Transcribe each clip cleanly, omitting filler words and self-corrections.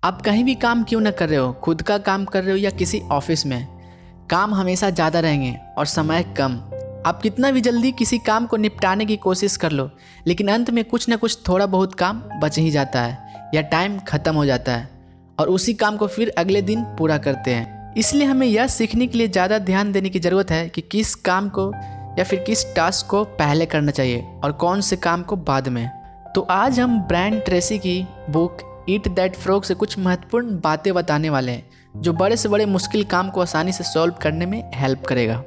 आप कहीं भी काम क्यों ना कर रहे हो, खुद का काम कर रहे हो या किसी ऑफिस में, काम हमेशा ज़्यादा रहेंगे और समय कम। आप कितना भी जल्दी किसी काम को निपटाने की कोशिश कर लो, लेकिन अंत में कुछ ना कुछ थोड़ा बहुत काम बच ही जाता है या टाइम ख़त्म हो जाता है और उसी काम को फिर अगले दिन पूरा करते हैं। इसलिए हमें यह सीखने के लिए ज़्यादा ध्यान देने की ज़रूरत है कि किस काम को या फिर किस टास्क को पहले करना चाहिए और कौन से काम को बाद में। तो आज हम ब्रायन ट्रेसी की बुक ईट दैट फ्रॉग से कुछ महत्वपूर्ण बातें बताने वाले हैं जो बड़े से बड़े मुश्किल काम को आसानी से सॉल्व करने में हेल्प करेगा।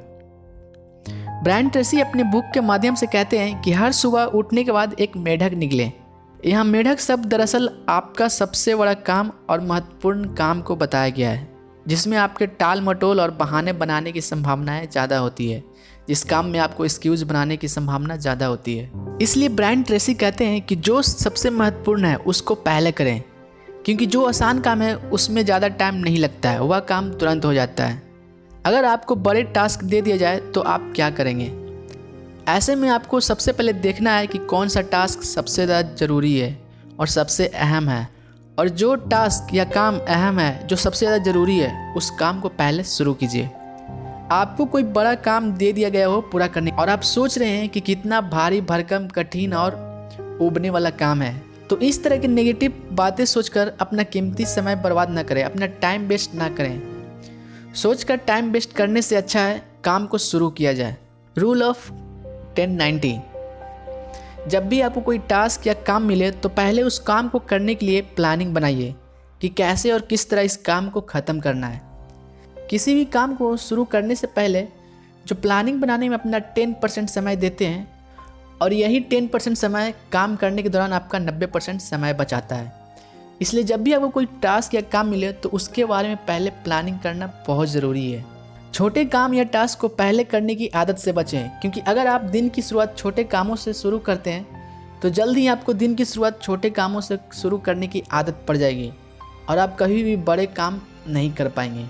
ब्रायन ट्रेसी अपने बुक के माध्यम से कहते हैं कि हर सुबह उठने के बाद एक मेढक निकले। यहाँ मेढक शब्द दरअसल आपका सबसे बड़ा काम और महत्वपूर्ण काम को बताया गया है, जिसमें आपके टाल मटोल और बहाने बनाने की संभावनाएं ज़्यादा होती है, जिस काम में आपको एक्सक्यूज़ बनाने की संभावना ज़्यादा होती है। इसलिए ब्रायन ट्रेसी कहते हैं कि जो सबसे महत्वपूर्ण है उसको पहले करें, क्योंकि जो आसान काम है उसमें ज़्यादा टाइम नहीं लगता है, वह काम तुरंत हो जाता है। अगर आपको बड़े टास्क दे दिया जाए तो आप क्या करेंगे? ऐसे में आपको सबसे पहले देखना है कि कौन सा टास्क सबसे ज़्यादा ज़रूरी है और सबसे अहम है, और जो टास्क या काम अहम है, जो सबसे ज़्यादा ज़रूरी है, उस काम को पहले शुरू कीजिए। आपको कोई बड़ा काम दे दिया गया हो पूरा करने और आप सोच रहे हैं कि कितना भारी भरकम कठिन और उबने वाला काम है, तो इस तरह की नेगेटिव बातें सोचकर अपना कीमती समय बर्बाद ना करें, अपना टाइम वेस्ट ना करें। सोचकर टाइम वेस्ट करने से अच्छा है काम को शुरू किया जाए। Rule of 10-90। जब भी आपको कोई टास्क या काम मिले तो पहले उस काम को करने के लिए प्लानिंग बनाइए कि कैसे और किस तरह इस काम को ख़त्म करना है। किसी भी काम को शुरू करने से पहले जो प्लानिंग बनाने में अपना 10% समय देते हैं, और यही 10% समय काम करने के दौरान आपका 90% समय बचाता है। इसलिए जब भी आपको कोई टास्क या काम मिले तो उसके बारे में पहले प्लानिंग करना बहुत ज़रूरी है। छोटे काम या टास्क को पहले करने की आदत से बचें, क्योंकि अगर आप दिन की शुरुआत छोटे कामों से शुरू करते हैं तो जल्द ही आपको दिन की शुरुआत छोटे कामों से शुरू करने की आदत पड़ जाएगी और आप कभी भी बड़े काम नहीं कर पाएंगे।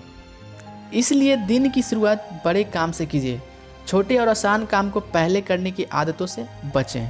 इसलिए दिन की शुरुआत बड़े काम से कीजिए, छोटे और आसान काम को पहले करने की आदतों से बचें।